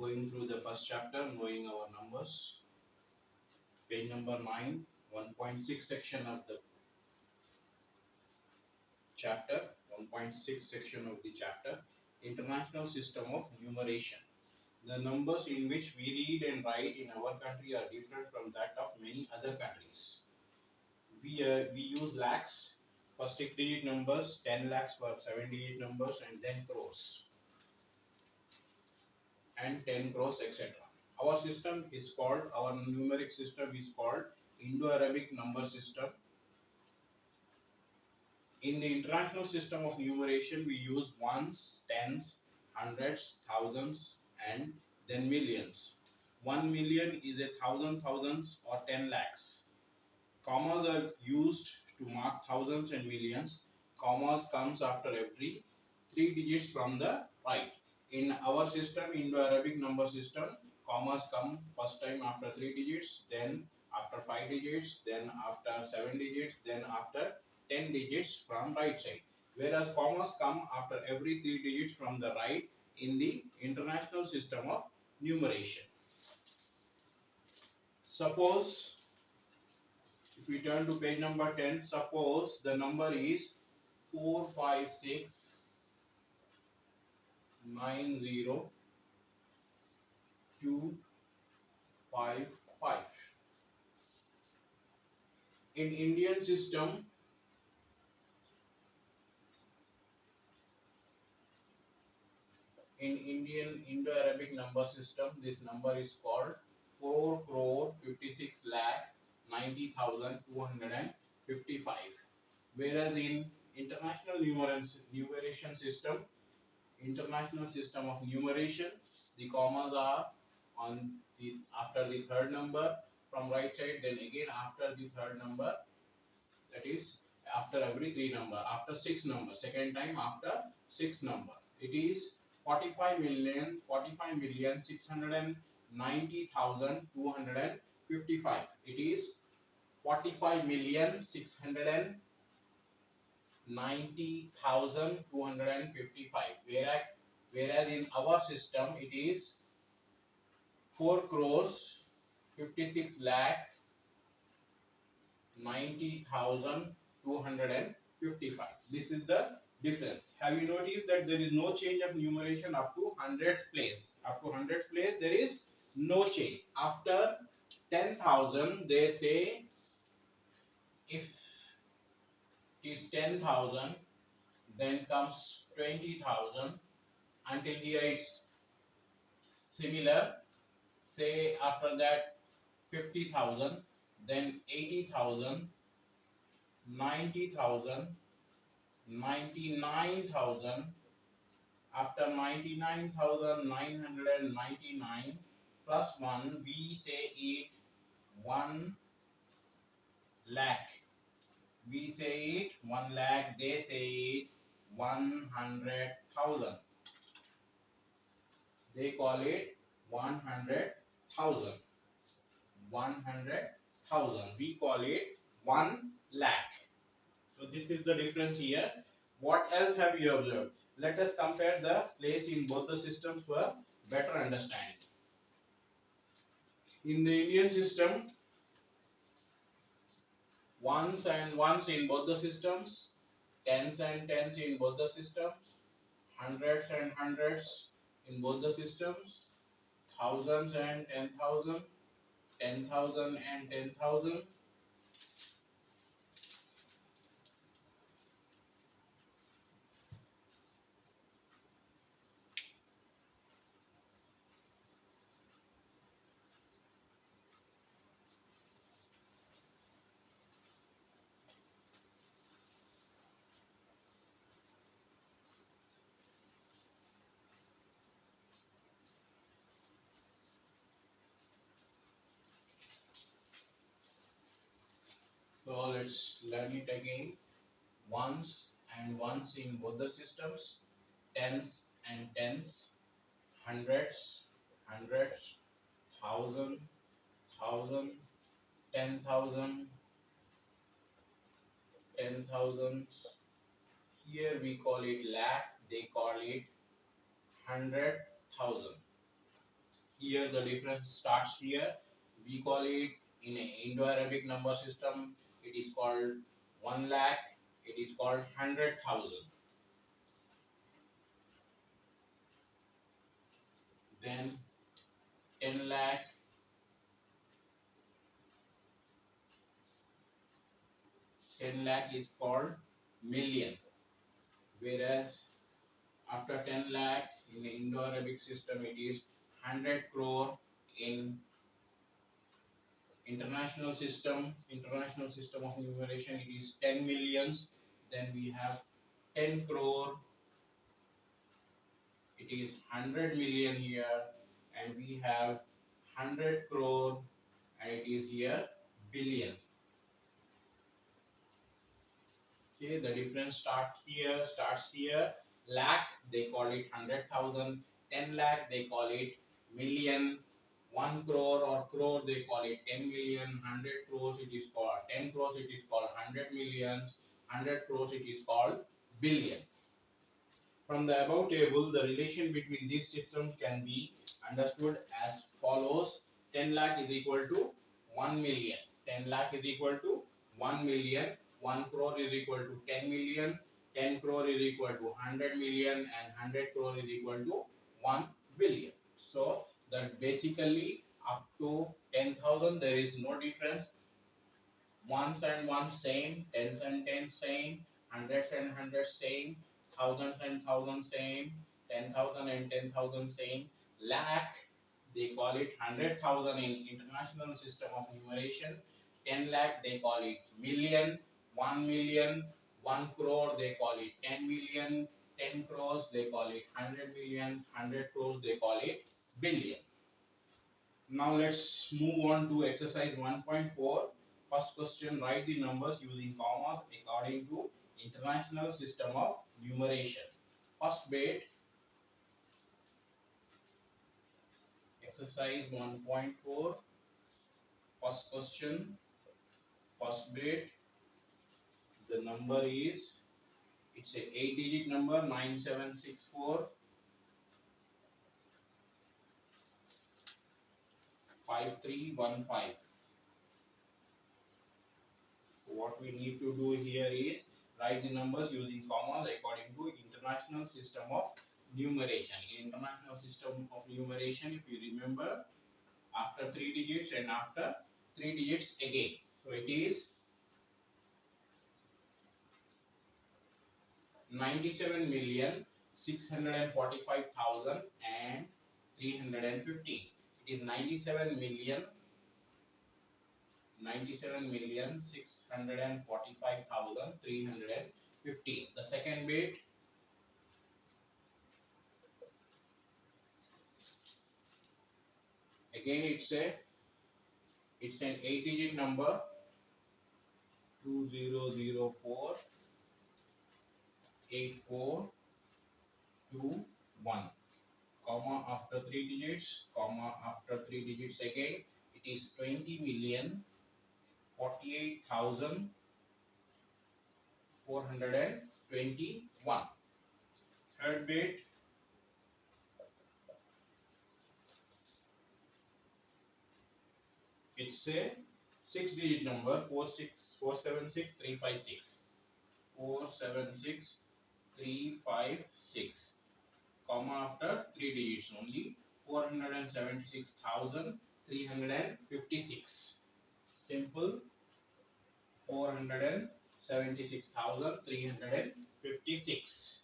going through the first chapter, knowing our numbers. Page number 9, 1.6 section of the chapter, 1.6 section of the chapter, International System of Numeration. The numbers in which we read and write in our country are different from that of many other countries. We use lakhs for 6-digit numbers, 10 lakhs for 7-digit numbers, and then crores and 10 crores, etc. Our system is called, our numeric system is called Indo-Arabic number system. In the international system of numeration, we use ones, tens, hundreds, thousands, and then millions. 1 million is a thousand thousands or 10 lakhs. Commas are used to mark thousands and millions. Commas comes after every 3 digits from the right. In our system, Indo-Arabic number system, commas come first time after 3 digits, then after 5 digits, then after 7 digits, then after 10 digits from right side. Whereas commas come after every 3 digits from the right in the international system of numeration. Suppose, if we turn to page number 10, suppose the number is 456902555. In Indian system, in Indian Indo-Arabic number system, this number is called 4 crore 56 lakh 90,255. Whereas in international numeration system, international system of numeration, the commas are on the after the third number from right side, then again after the third number, that is after every 3 number, after 6 number, second time after 6 number. It is 45,690,255. It is 45,690,255. Whereas in our system it is 4 crores 56 lakh 90,255. This is the difference. Have you noticed that there is no change of numeration up to 100th place? Up to 100th place there is no change. After 10,000 they say, if it is 10,000, then comes 20,000, until here it's similar. Say after that 50,000, then 80,000, 90,000, 99,000. After 99,999 plus 1, we say it 1 lakh. We say it 1 lakh, they say it 100,000. They call it 100,000. 100,000. We call it 1 lakh. So this is the difference here. What else have you observed? Let us compare the place in both the systems for better understanding. In the Indian system, ones and ones in both the systems, tens and tens in both the systems, hundreds and hundreds in both the systems, thousands and 10,000, 10,000 and 10,000. So let's learn it again. Ones and ones in both the systems, tens and tens, hundreds, hundreds, thousand, thousand, 10,000, 10,000. Here we call it lakh, they call it 100,000. here the difference starts here. We call it in a Indo-Arabic number system. It is called 1 lakh. It is called 100,000. Then 10 lakh. 10 lakh is called million. Whereas after 10 lakh in the Indo-Arabic system, it is 100 crore in international system of numeration. It is 10 millions. Then we have 10 crore. It is 100 million here, and we have 100 crore, and it is here billion. Okay, the difference starts here. Lakh, they call it 100,000. 10 lakh, they call it million. 1 crore or crore, they call it 10 million. 100 crores, it is called 10 crores, it is called 100 millions. 100 crores, it is called billion. From the above table, the relation between these systems can be understood as follows. 10 lakh is equal to 1 million. 10 lakh is equal to 1 million. 1 crore is equal to 10 million. 10 crore is equal to 100 million, and 100 crore is equal to 1 billion. So that basically up to 10,000 there is no difference. Ones and ones same, tens and tens same, hundreds and hundreds same, thousands and thousands same, 10,000 and 10,000 same. Lakh, they call it 100,000 in international system of numeration. 10 lakh, they call it million. 1 million, 1 crore, they call it 10 million. 10 crores, they call it 100 million. 100 crores, they call it billion. Now let's move on to exercise 1.4. First question, write the numbers using commas according to International System of Numeration. First bit, exercise 1.4. First question, first bit, the number is, it's a 8-digit number, 9764 5315. What we need to do here is write the numbers using commas according to International System of Numeration. In International System of Numeration, if you remember, after 3 digits and after 3 digits again. So it is 97,645,315. It is 97,645,315. The second bit, again it's an 8-digit number, 2004 8421, comma after 3 digits, comma after 3 digits again. It is 20,048,421. Third bit, it's a 6-digit number, 476356. 476356, comma after 3 digits only, 476,356. Simple, 476,356.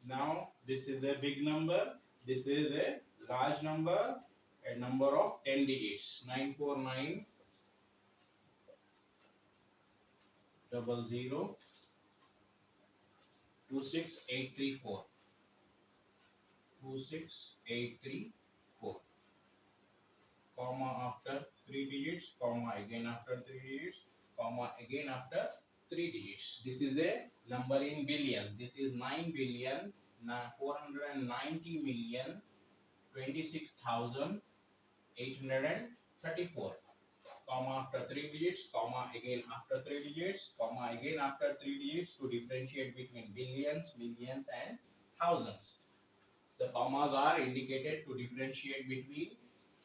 Now this is a big number, this is a large number, a number of 10 digits, 949 00 26834. 26834, comma after 3 digits, comma again after 3 digits, comma again after 3 digits. This is a number in billions. This is 9,490,026,834, comma after 3 digits, comma again after 3 digits, comma again after 3 digits to differentiate between billions, millions and thousands. The commas are indicated to differentiate between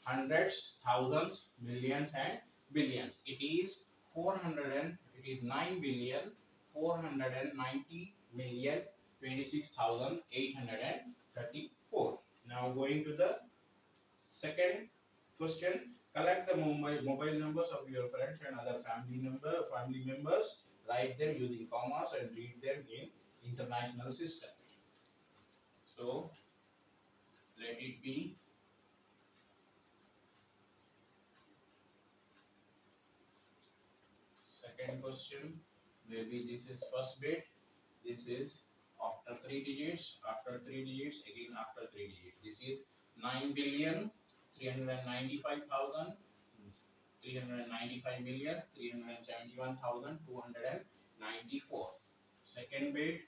hundreds, thousands, millions, and billions. It is 400 and it is 9 billion 490,026,834. Now going to the second question. Collect the mobile numbers of your friends and other family members. Write them using commas and read them in international system. So let it be second question. Maybe this is first bit. This is after 3 digits, after 3 digits, again after 3 digits. This is 9,395,000, 395,371,294. Second bit,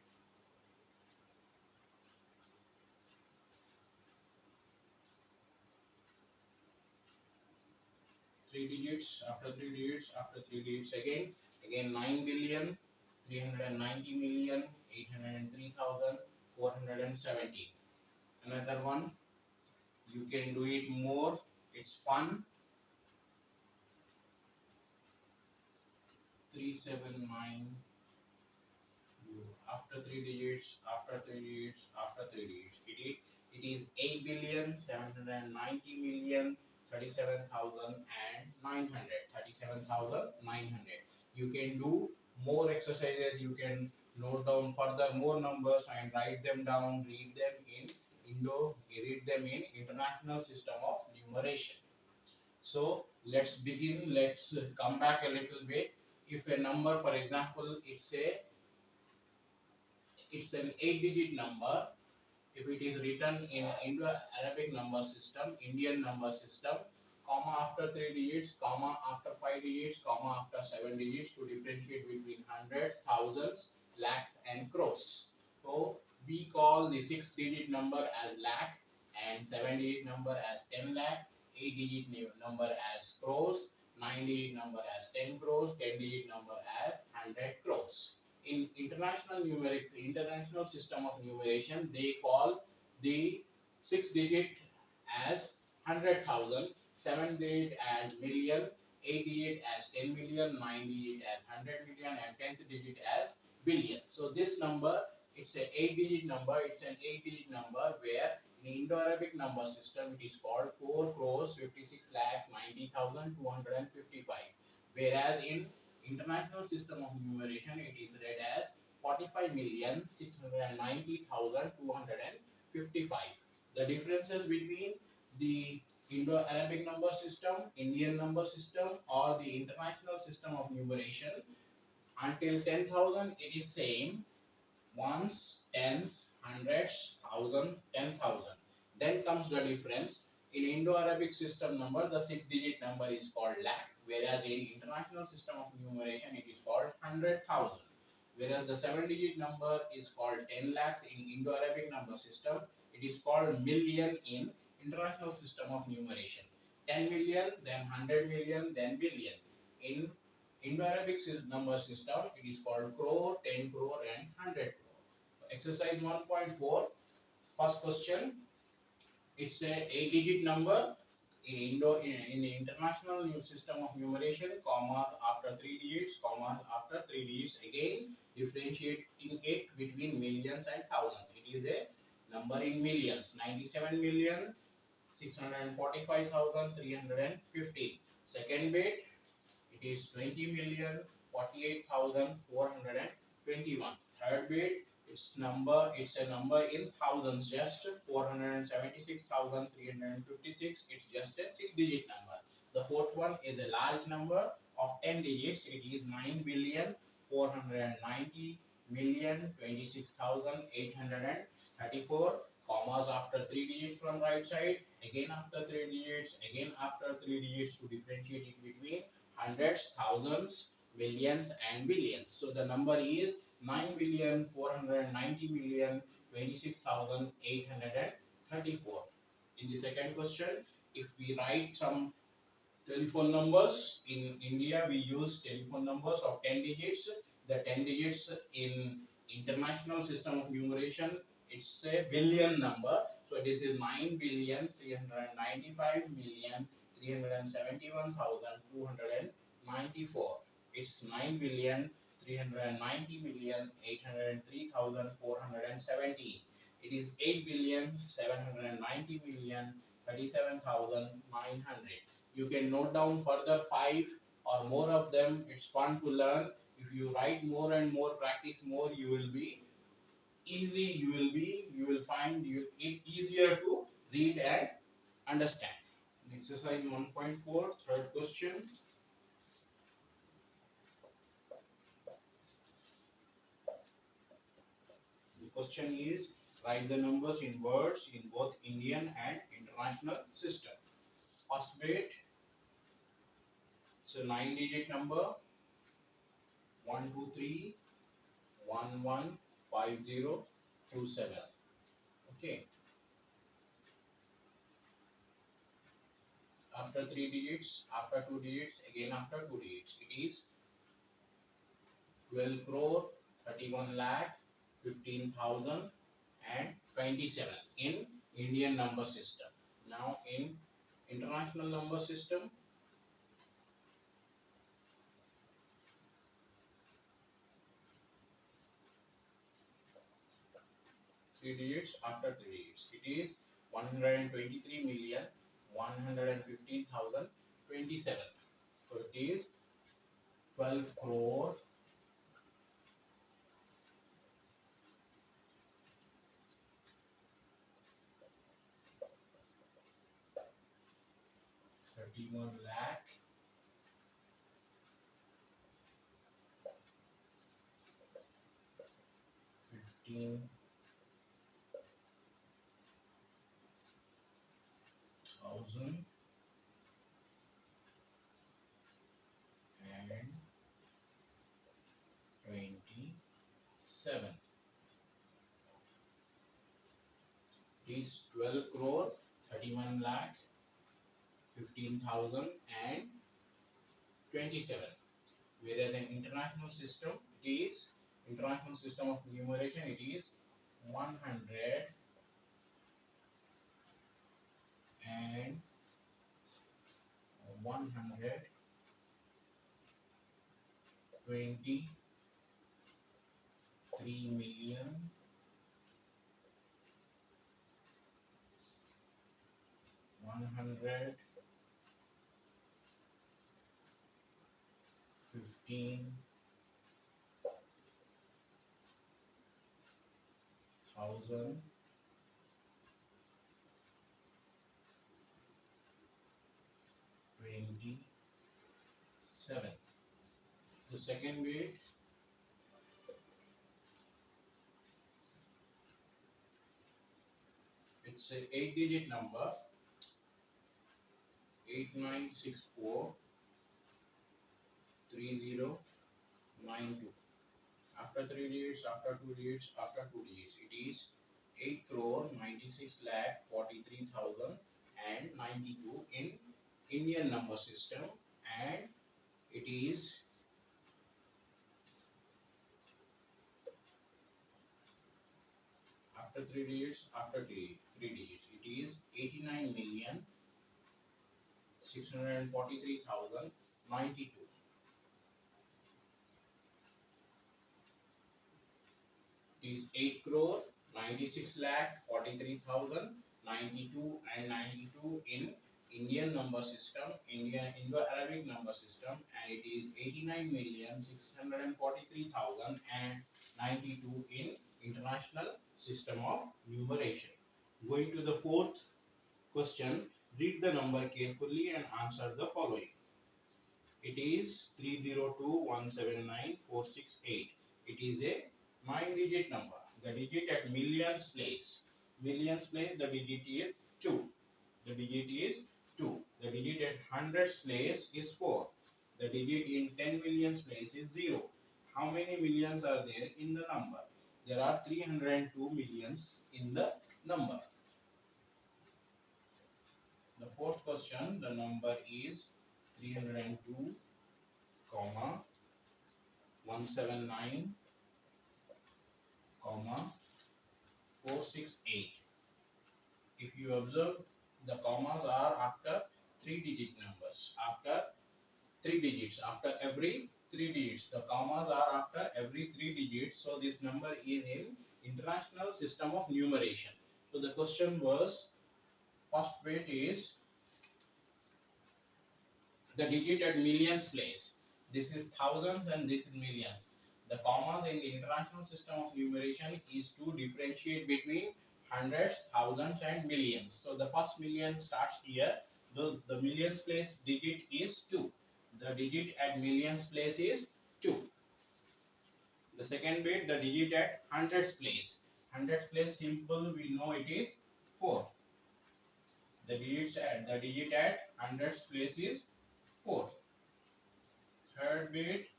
3 digits, after 3 digits, after 3 digits again 9,390,803,470. Another one, you can do it more, it's fun. 379, after 3 digits, after 3 digits, after 3 digits. It is 8,790,000,037,900. 37,900. You can do more exercises. You can note down further more numbers and write them down. Read them in International System of Numeration. So let's begin. Let's come back a little bit. If a number, for example, it's an 8-digit number. If it is written in Indo-Arabic number system, Indian number system, comma after 3 digits, comma after 5 digits, comma after 7 digits to differentiate between hundreds, thousands, lakhs, and crores. So we call the 6-digit number as lakh, and 7-digit number as 10 lakh, 8-digit number as crores, 9-digit number as 10 crores, 10-digit number as 100 crores. In international system of numeration, they call the 6 digit as 100,000, 7 digit as million, 8 digit as 10 million, 9 digit as 100 million, and 10th digit as billion. So this number, it's an 8-digit number. It's an 8-digit number where in Indo-Arabic number system it is called 4 crores 56 lakhs 90,255. Whereas in International System of Numeration, it is read as 45,690,255. The differences between the Indo-Arabic number system, Indian number system, or the International System of Numeration, until 10,000 it is same, ones, tens, hundreds, thousand, 10,000. Then comes the difference. In Indo-Arabic system number, the 6-digit number is called lakh, whereas in International System of Numeration, it is called 100,000. Whereas the 7-digit number is called 10 lakhs in Indo-Arabic number system, it is called million in International System of Numeration. 10 million, then 100 million, then billion. In Indo-Arabic number system, it is called crore, 10 crore, and 100 crore. Exercise 1.4, first question. It's a 8-digit number in the international system of numeration. Commas after 3 digits, commas after 3 digits. Again, differentiating it between millions and thousands. It is a number in millions. 97,645,315. Second bit, it is 20,048,421. Third bit, it's a number in thousands, just 476,356. It's just a 6-digit number. The fourth one is a large number of 10 digits. It is 9,490,026,834. Commas after 3 digits from right side, again after 3 digits, again after 3 digits to differentiate it between hundreds, thousands, millions, and billions. So the number is 9,490,026,834. In the second question, if we write some telephone numbers, in India we use telephone numbers of 10 digits. The 10 digits in International System of Numeration, it's a billion number. So this is 9,395,371,294. It's 9,390,803,417. It is 8,790,037,900. You can note down further 5 or more of them. It's fun to learn. If you write more and more, practice more, you will be easy. You will find it easier to read and understand. Exercise 1.4, third question. The question is write the numbers in words in both Indian and international system. First bit, it's a 9-digit number 123115027. Okay. After 3 digits, after 2 digits, again after 2 digits, it is 12 crore 31 lakh 15,027 in Indian number system. Now in international number system, 3 digits after 3 digits, it is 123,115,027. So it is 12 crore 31 lakh 15,027. It is 12 crore 31 lakh 15,027. Whereas in international system, it is international system of numeration, it is 100 and 123,115,027. The second bit, it's a 8-digit number 89643092. After 3 digits, after 2 digits, after 2 digits, it is 8 crore 96 lakh 43,092 in Indian number system, and it is after 3 digits, after 3 digits, it is 89,643,092. Is 8 crore 96 lakh 43,092 and 92 in Indian number system, Indian Indo-Arabic number system, and it is 89,643,092 in international system of numeration. Going to the fourth question, read the number carefully and answer the following. It is 302,179,468. It is a 9-digit number. The digit at millions place. Millions place, the digit is 2. The digit is 2. The digit at hundreds place is 4. The digit in 10 millions place is 0. How many millions are there in the number? There are 302 millions in the number. The fourth question, the number is 302, 179, 468. if you observe, the commas are after 3-digit numbers. After 3 digits, after every 3 digits, the commas are after every 3 digits. So this number is in international system of numeration. So the question was, first bit is the digit at millions place. This is thousands and this is millions. The commas in the international system of numeration is to differentiate between hundreds, thousands and millions. So the first million starts here. The millions place digit is 2. The digit at millions place is 2. The second bit, the digit at hundreds place. Hundreds place simple, we know it is 4. The digit at hundreds place is 4. Third bit,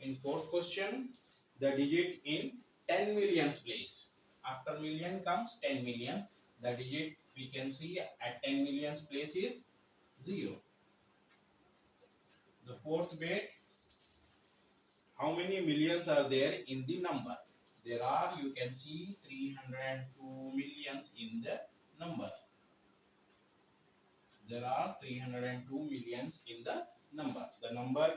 in fourth question, the digit in 10 millions place. After million comes 10 million. The digit we can see at 10 millions place is 0. The fourth bit, how many millions are there in the number? There are, you can see, 302 millions in the number. There are 302 millions in the number. The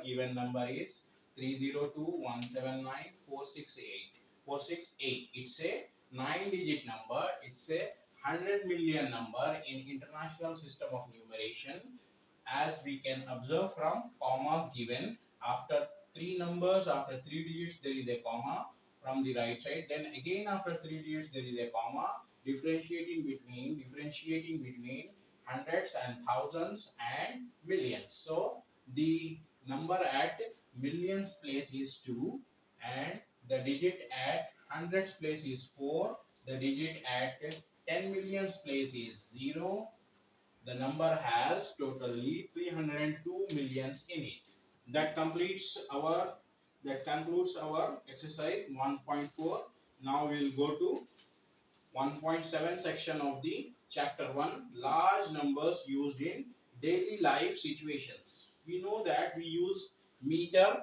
given number is 302,179,468. 468. It's a 9-digit number. It's a 100 million number in international system of numeration. As we can observe from commas given, after three numbers, after 3 digits, there is a comma from the right side. Then again after 3 digits, there is a comma. Differentiating between hundreds and thousands and millions. So the number at millions place is 2, and the digit at hundreds place is 4. The digit at 10 millions place is 0. The number has totally 302 millions in it. That concludes our exercise 1.4. Now we'll go to 1.7 section of the chapter 1, large numbers used in daily life situations. We know that we use meter,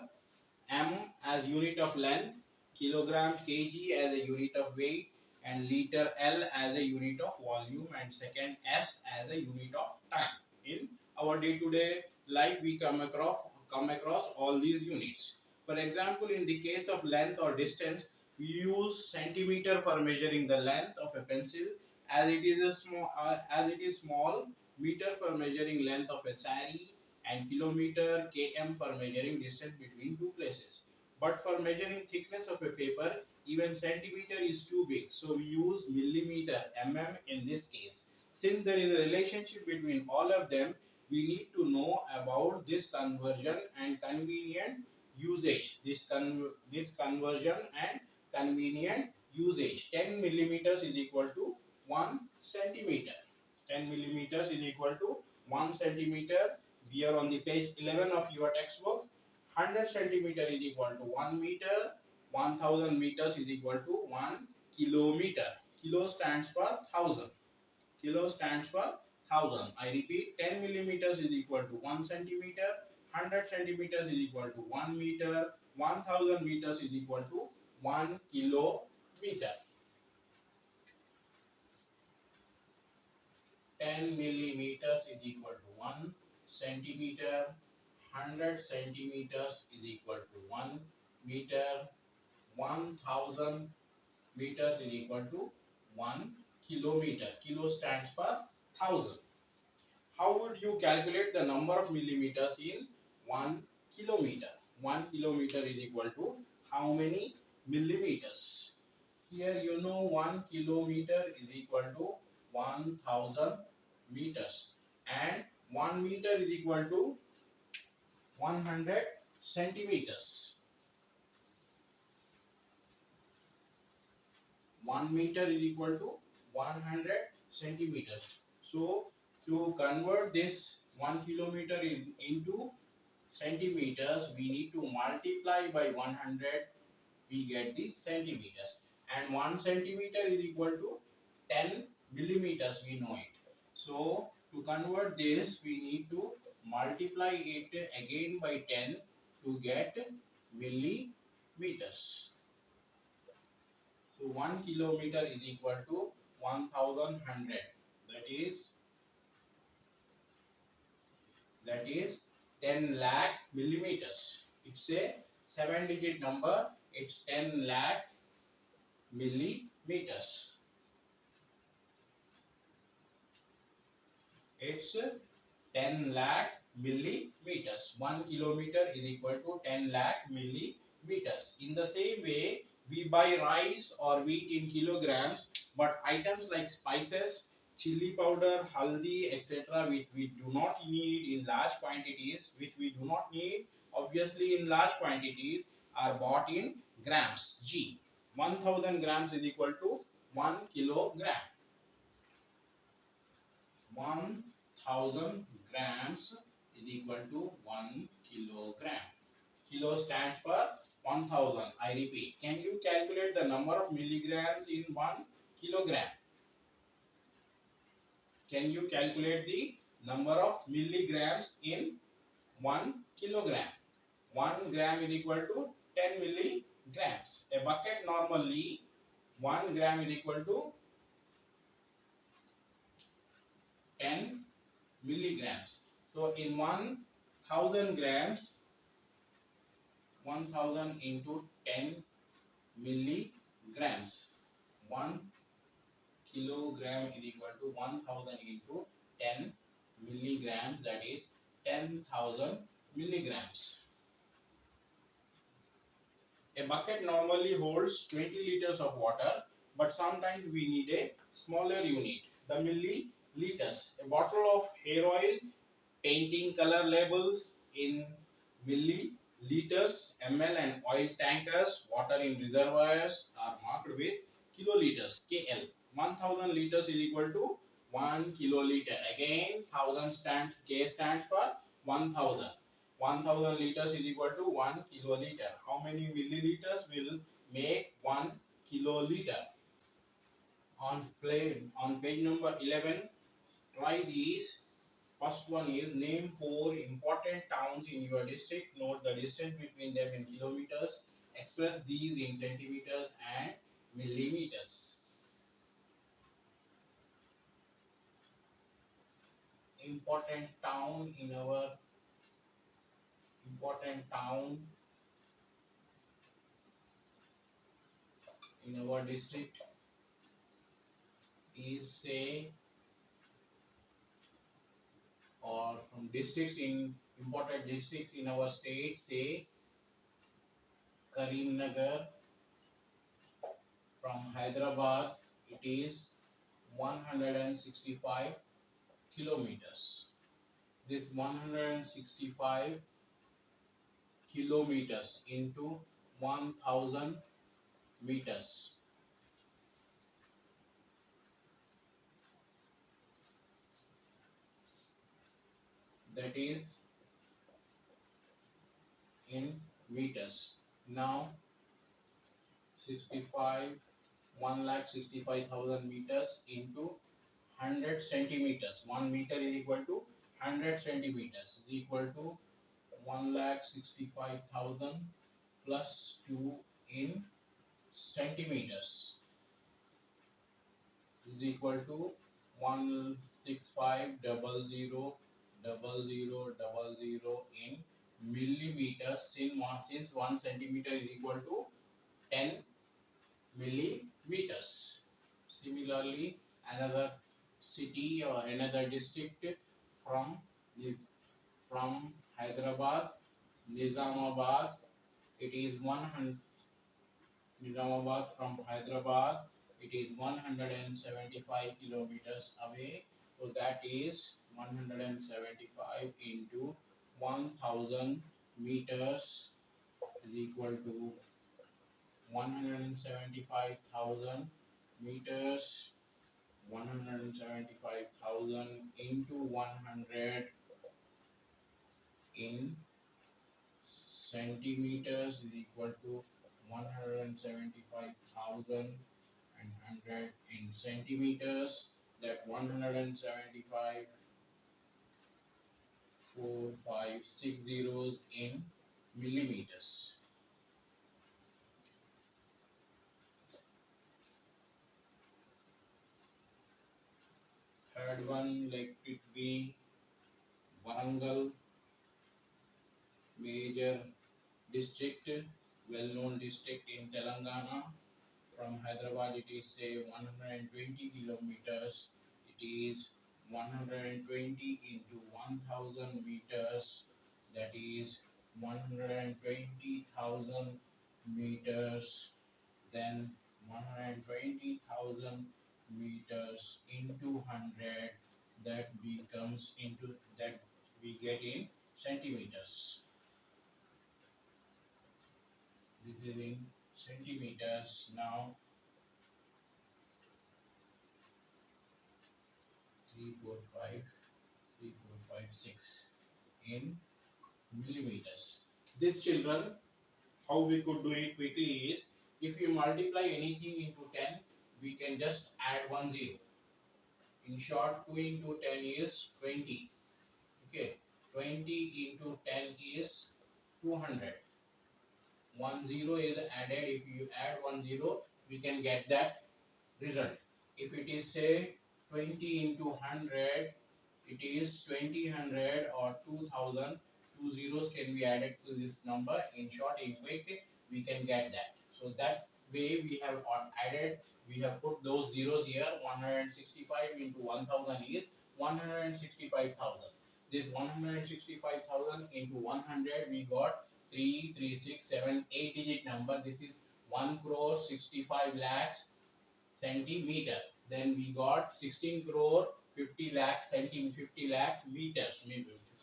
m as unit of length, kilogram, kg as a unit of weight, and liter, L as a unit of volume, and second, S as a unit of time. In our day-to-day life, we come across all these units. For example, in the case of length or distance, we use centimeter for measuring the length of a pencil, as it is small, meter for measuring length of a saree, and kilometer, km for measuring distance between two places. But for measuring thickness of a paper, even centimeter is too big, so we use millimeter, mm in this case. Since there is a relationship between all of them, we need to know about this conversion and convenient usage. This conversion and convenient usage. 10 millimeters is equal to 1 centimeter. 10 millimeters is equal to 1 centimeter. We are on the page 11 of your textbook. 100 centimeter is equal to 1 meter. 1000 meters is equal to 1 kilometer. Kilo stands for 1000. Kilo stands for 1000. I repeat, 10 millimeters is equal to 1 centimeter. 100 centimeters is equal to 1 meter. 1000 meters is equal to 1 kilometer. 10 millimeters is equal to 1 centimeter. 100 centimeters is equal to 1 meter. 1000 meters is equal to 1 kilometer. Kilo stands for 1000. How would you calculate the number of millimeters in 1 kilometer? 1 kilometer is equal to how many millimeters? Here you know 1 kilometer is equal to 1000 meters, and 1 meter is equal to 100 centimeters. 1 meter is equal to 100 centimeters. So to convert this 1 kilometer into centimeters, we need to multiply by 100. We get the centimeters, and 1 centimeter is equal to 10 millimeters. We know it. So to convert this, we need to multiply it again by 10 to get millimeters. So 1 kilometer is equal to 1100. That is 10 lakh millimeters. It's a 7-digit number. It's 10 lakh millimeters. It's 10 lakh millimeters. 1 kilometer is equal to 10 lakh millimeters. In the same way, we buy rice or wheat in kilograms, but items like spices, chili powder, haldi, etc., which we do not need in large quantities, obviously in large quantities, are bought in grams. G. 1000 grams is equal to 1 kilogram. 1000 grams is equal to 1 kilogram. Kilo stands for 1000. I repeat. Can you calculate the number of milligrams in 1 kilogram? Can you calculate the number of milligrams in 1 kilogram? 1 gram is equal to 10 milligrams. A bucket normally 1 gram is equal to 10 milligrams. So in 1000 grams, 1000 into 10 milligrams. 1 kilogram is equal to 1000 into 10 milligrams, that is 10,000 milligrams. A bucket normally holds 20 liters of water, but sometimes we need a smaller unit, the milliliters. A bottle of hair oil, painting color labels in milliliters, ml, and oil tankers, water in reservoirs are marked with kiloliters, KL. 1000 liters is equal to 1 kiloliter. Again, 1000 stands, K stands for 1000. 1000 liters is equal to 1 kiloliter. How many milliliters will make 1 kiloliter? On page number 11, try these. First one is name 4 important towns in your district. Note the distance between them in kilometers. Express these in centimeters and millimeters. Important town in our district is, say, or from districts in important districts in our state, say Karimnagar. From Hyderabad it is 165 kilometers. This 165 kilometers into 1000 meters, that is in meters. Now 65 1,65,000 meters into 100 centimeters. 1 meter is equal to 100 centimeters, is equal to 1,65,000 plus 2 in centimeters, is equal to 165,000,000,000 in millimeters, since 1 centimeter is equal to 10 millimeters. Similarly, another city or another district from from Hyderabad, Nizamabad, it is 100. Nizamabad from Hyderabad, it is 175 kilometers away. So that is 175 into 1000 meters is equal to 175,000 meters. 175,000 into 100 in centimeters is equal to 175,000 and 100 in centimeters. That 175, 4, 5, 6 zeros in millimeters. third one, like it be Warangal, major district, well-known district in Telangana. From Hyderabad, it is say 120 kilometers. It is 120 into 1000 meters. That is 120,000 meters. Then 120,000 meters into 100. That becomes into that we get in centimeters. This is in centimeters. Now 3, 4, 5, 3, 4, 5, 6 in millimeters. This children, how we could do it quickly is if you multiply anything into 10, we can just add one zero. In short, 2 into 10 is 20. Okay, 20 into 10 is 200. One zero is added. If you add one zero, we can get that result. If it is say 20 into 100, it is 2000 or 2000. Two zeros can be added to this number. In short, in quick, we can get that. So that way we have added, we have put those zeros here. 165 into 1000 is 165,000. This 165,000 into 100, we got 3, 3, 6, 7, 8 digit number. This is 1 crore 65 lakhs centimeter. Then we got 16 crore 50 lakh 50 lakh meters,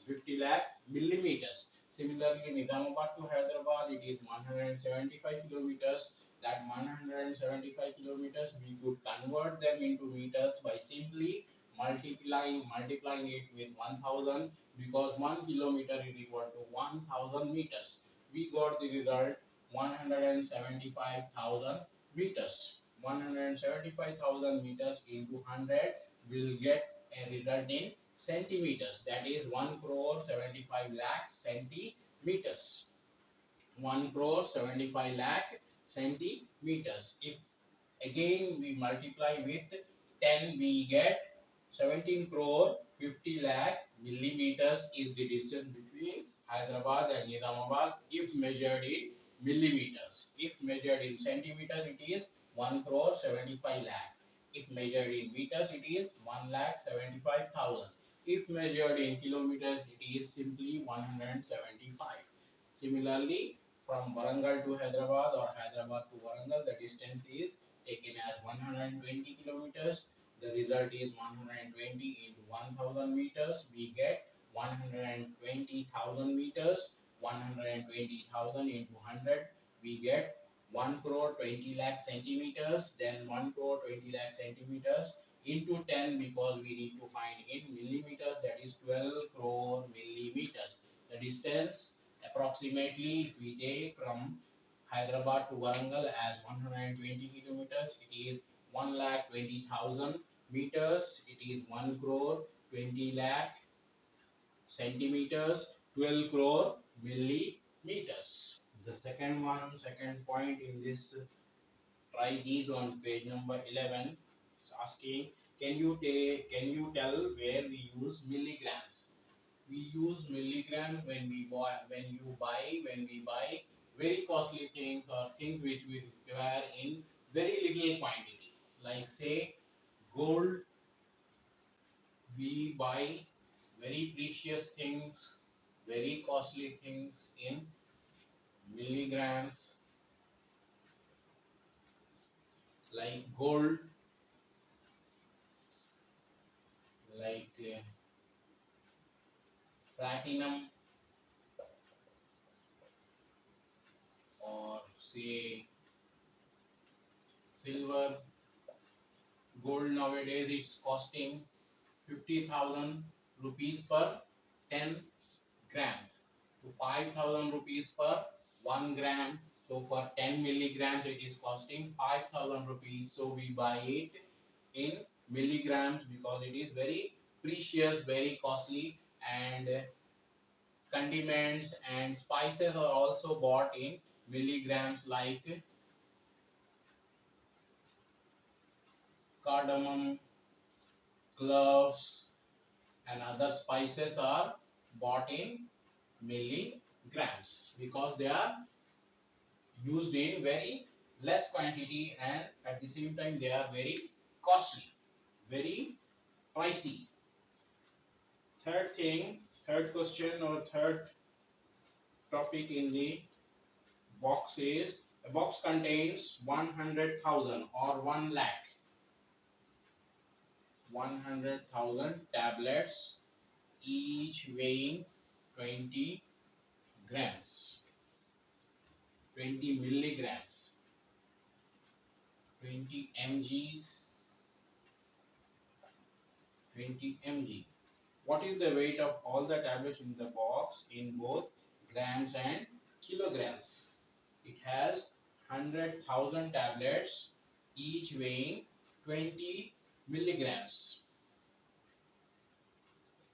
50 lakh millimeters. Similarly, Nizamabad to Hyderabad, it is 175 kilometers. That 175 kilometers, we could convert them into meters by simply multiplying it with 1000, because 1 kilometer is equal to 1000 meters. We got the result 175,000 meters. 175,000 meters into 100 will get a result in centimeters. That is 1 crore 75 lakh centimeters. 1 crore 75 lakh centimeters. If again we multiply with 10, we get 17 crore 50 lakh millimeters is the distance between Hyderabad and Nizamabad if measured in millimeters. If measured in centimeters, it is 1 crore 75 lakh. If measured in meters, it is 1 lakh 75,000. If measured in kilometers, it is simply 175. Similarly, from Warangal to Hyderabad or Hyderabad to Warangal, the distance is taken as 120 kilometers. The result is 120 into 1000 meters. We get 120,000 meters. 120,000 into 100, we get 1 crore 20 lakh centimeters. Then 1 crore 20 lakh centimeters into 10, because we need to find in millimeters, that is 12 crore millimeters. The distance approximately, if we take from Hyderabad to Warangal as 120 kilometers, it is 1 lakh 20,000 meters. It is 1 crore 20 lakh centimeters, 12 crore millimeters. The second one, second point in this, try these on page number 11. It's asking, can you tell where we use milligrams? We use milligrams when we buy very costly things or things which we require in very little quantity. Like say gold, we buy very precious things, very costly things in milligrams. Like gold, like platinum, or say silver. Gold nowadays it's costing 50,000 rupees per 10 grams to 5,000 rupees per 1 gram. So for 10 milligrams it is costing 5,000 rupees. So we buy it in milligrams because it is very precious, very costly, and condiments and spices are also bought in milligrams, like cardamom, cloves, and other spices are bought in milligrams because they are used in very less quantity and at the same time they are very costly, very pricey. Third thing, third question or third topic in the box is a box contains 100,000 or 1 lakh 100,000 tablets, each weighing 20 grams, 20 milligrams, 20 mgs, 20 mg. What is the weight of all the tablets in the box in both grams and kilograms? It has 100,000 tablets, each weighing 20 milligrams.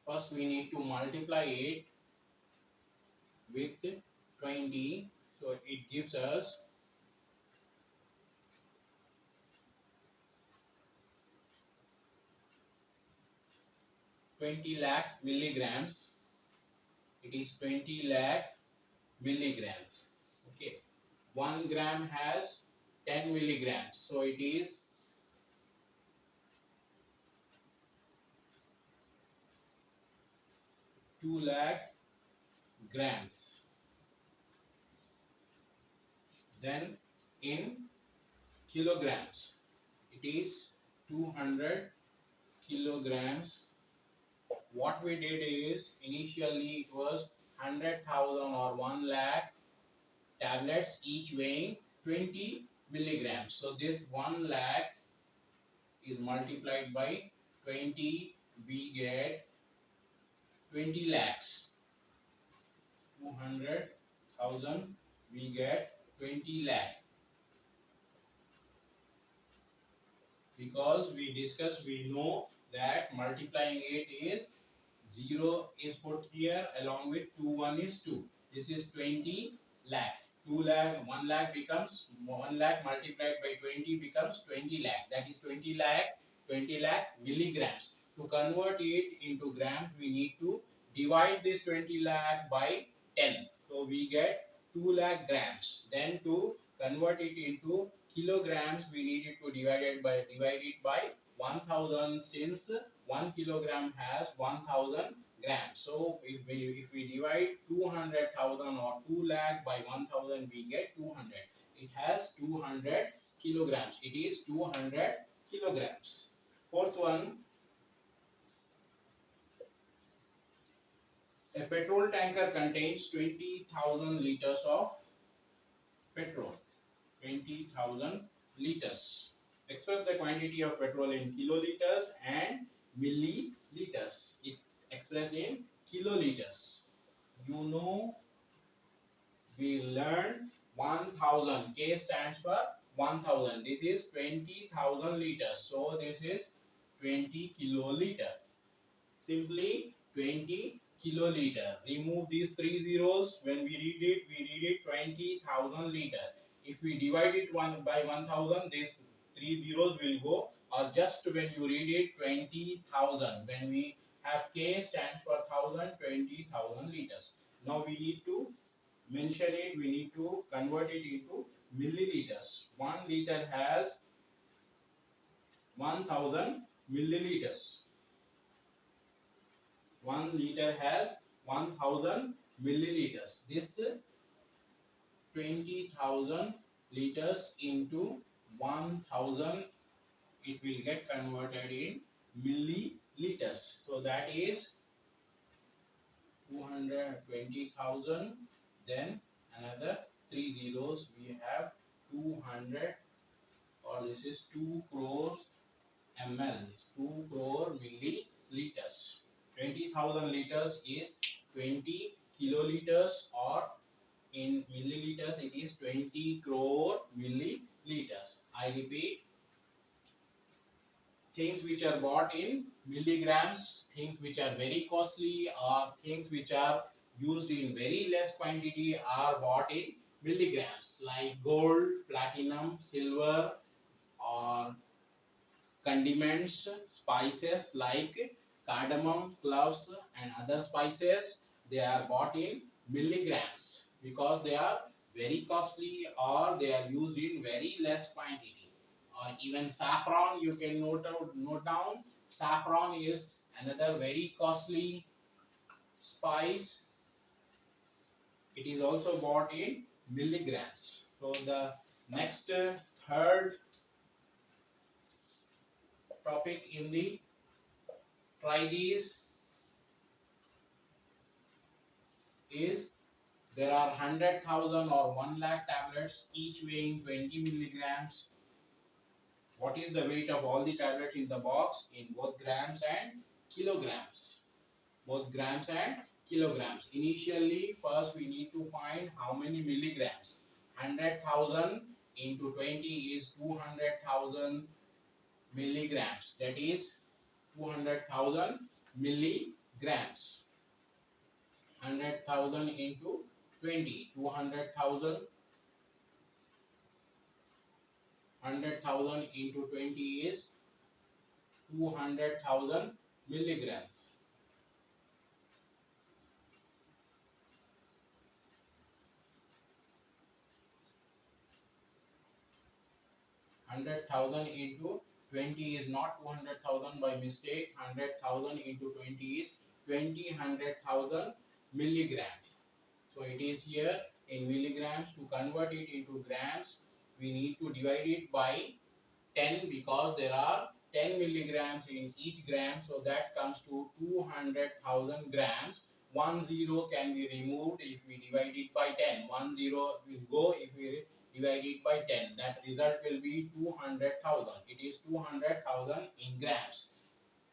First, we need to multiply it with 20, so it gives us 20 lakh milligrams. It is 20 lakh milligrams. Okay, 1 gram has 10 milligrams, so it is 2 lakh grams. Then in kilograms, it is 200 kilograms. What we did is initially it was 100,000 or 1 lakh tablets, each weighing 20 milligrams. So this 1 lakh is multiplied by 20, we get 20 lakhs. 200,000, we get 20 lakh. Because we discussed, we know that multiplying it is 0 is put here along with 2, 1 is 2. This is 20 lakh. 2 lakh, 1 lakh becomes 1 lakh multiplied by 20 becomes 20 lakh. That is 20 lakh milligrams. To convert it into grams, we need to divide this 20 lakh by 10. So we get 2 lakh grams. Then to convert it into kilograms, we need it to divide it by 1000, since 1 kilogram has 1000 grams. So if we divide 200,000 or 2 lakh by 1000, we get 200. It has 200 kilograms. It is 200 kilograms. Fourth one, a petrol tanker contains 20,000 liters of petrol. 20,000 liters. Express the quantity of petrol in kiloliters and milliliters. It expressed in kiloliters. You know, we learned 1000. K stands for 1000. This is 20,000 liters. So this is 20 kiloliter. Simply 20 kiloliter. Remove these three zeros. When we read it 20,000 liter. If we divide it by 1000, these three zeros will go. Or just when you read it 20,000. When we have K stands for 1000, 20,000 liters. Now we need to mention it. We need to convert it into milliliters. 1 liter has 1000 milliliters. 1 liter has 1000 milliliters. This 20,000 liters into 1000, it will get converted in milliliters. So that is 220,000. Then another three zeros, we have 200, or this is 2 crores ml, 2 crore milliliters. 20,000 liters is 20 kiloliters, or in milliliters it is 20 crore milliliters. I repeat, things which are bought in milligrams, things which are very costly, or things which are used in very less quantity are bought in milligrams, like gold, platinum, silver, or condiments, spices like cardamom, cloves, and other spices, they are bought in milligrams because they are very costly or they are used in very less quantity. Or even saffron, you can note down. Saffron is another very costly spice. It is also bought in milligrams. So the next third topic in the try these is there are 100,000 or 1 lakh tablets each weighing 20 milligrams. What is the weight of all the tablets in the box in both grams and kilograms? Both grams and kilograms. Initially, first we need to find how many milligrams. 100,000 into 20 is 200,000 milligrams. That is 200,000 milligrams. 100,000 into 20, 200,000. 100,000 into 20 is 200,000 milligrams. 100,000 into 20 is not 200,000 by mistake. 100,000 into 20 is 100,000 milligrams. So it is here in milligrams. To convert it into grams, we need to divide it by 10 because there are 10 milligrams in each gram, so that comes to 200,000 grams. One zero can be removed if we divide it by 10. One zero will go if we divide it by 10. That result will be 200,000. It is 200,000 in grams.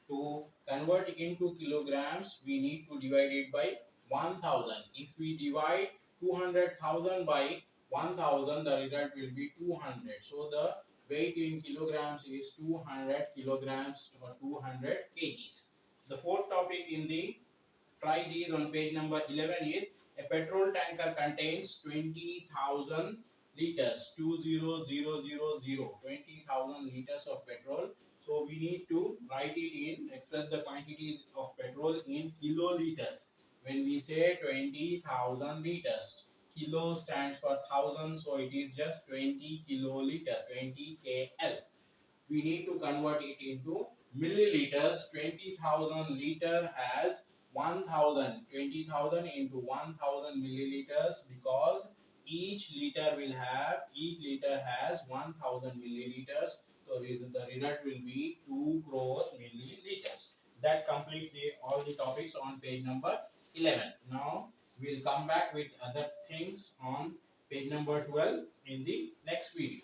To convert into kilograms, we need to divide it by 1000. If we divide 200,000 by 1000, the result will be 200. So the weight in kilograms is 200 kilograms or 200 kgs. The fourth topic in the try these on page number 11 is a petrol tanker contains 20,000 liters, 20,000 liters of petrol. So we need to write it in, express the quantity of petrol in kiloliters. When we say 20,000 liters, kilo stands for thousand, so it is just 20 kiloliter, 20 kl. We need to convert it into milliliters. 20,000 liter has 1,000. 20,000 into 1,000 milliliters because each liter has 1,000 milliliters. So the result will be 2 crore milliliters. That completes all the topics on page number 11. Now we'll come back with other things on page number 12 in the next video.